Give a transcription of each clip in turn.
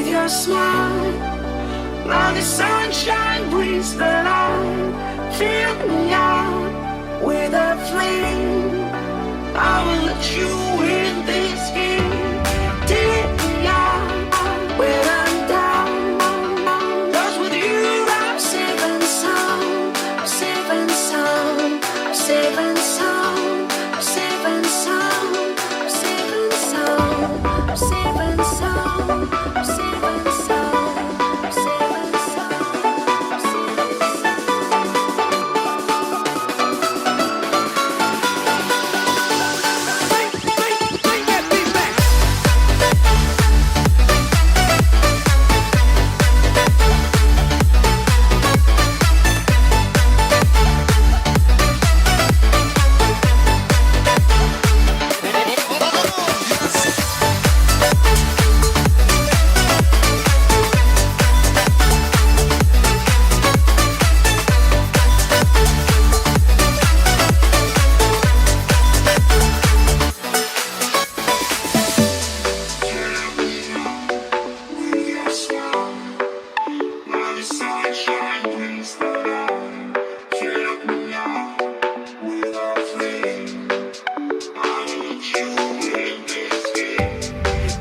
with your smile. Now the sunshine brings the light. Fill me out with a flame. I will let you in this game. Take me out when I'm down. 'Cause with you I'm safe and sound. I'm safe and sound. I'm safe and sound. I'm safe and sound. I'm safe and sound. I'm safe and sound. I'm safe and sound. I'm safe and sound. I'm safe and Bring that beat back.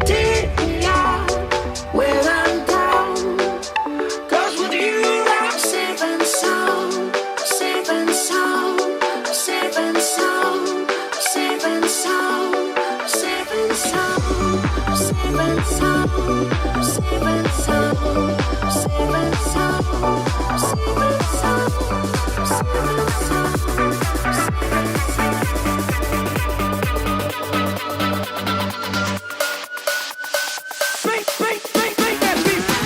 take me out when I'm down. 'Cause with you I'm safe and sound. I'm safe and sound. I'm safe and sound. I'm safe and sound. I'm safe and sound. I'm safe and sound. I'm safe and sound. I'm safe and sound. I'm safe and sound. I'm safe and sound. I'm safe and sound. Bring that beat back.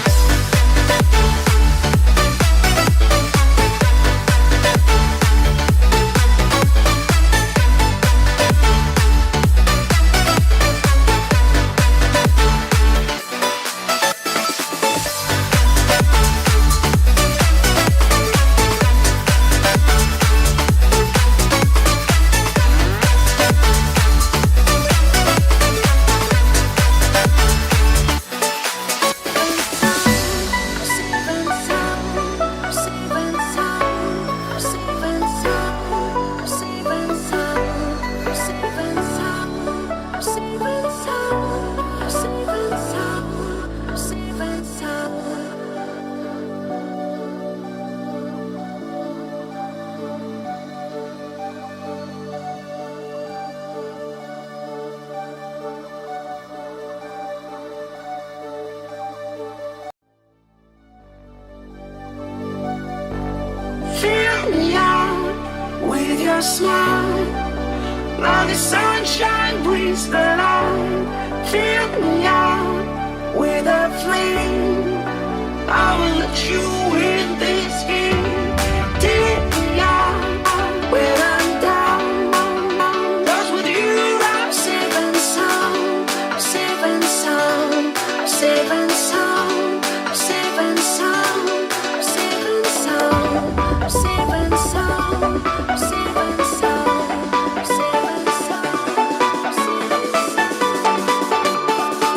Fill me out with your smile. Now the sunshine brings the light. Fill me out with a flame. I will let you in this game. Take me out when I'm down. 'Cause with you I'm safe and sound. I'm safe and sound. I'm safe and sound. I'm safe and sound. I'm safe and sound. I'm safe and sound. I'm safe and sound. I'm safe and sound. I'm safe and sound.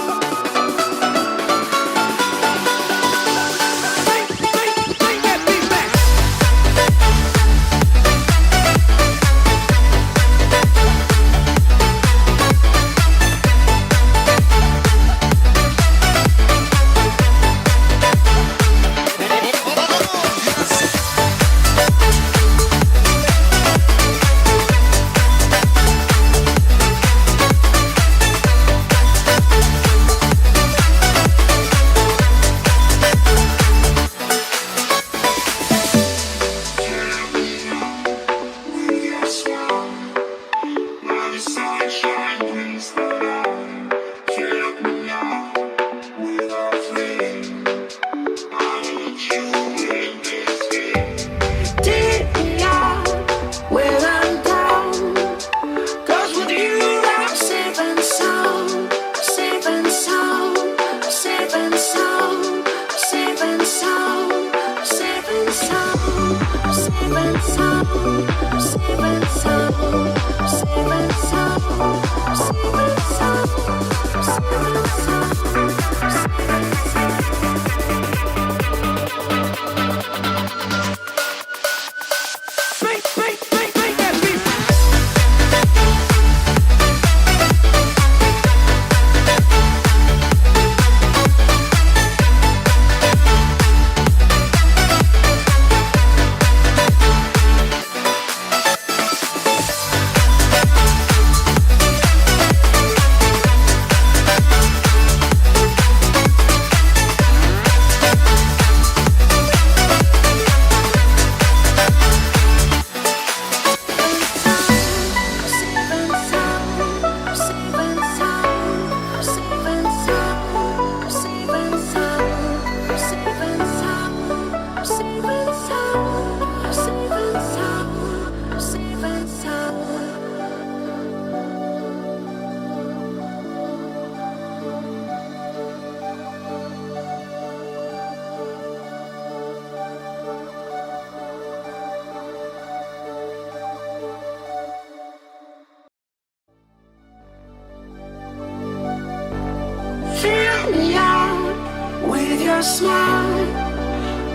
your smile.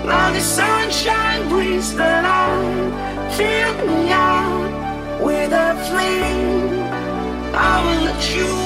Now the sunshine brings the light. Fill me out with a flame. I will let you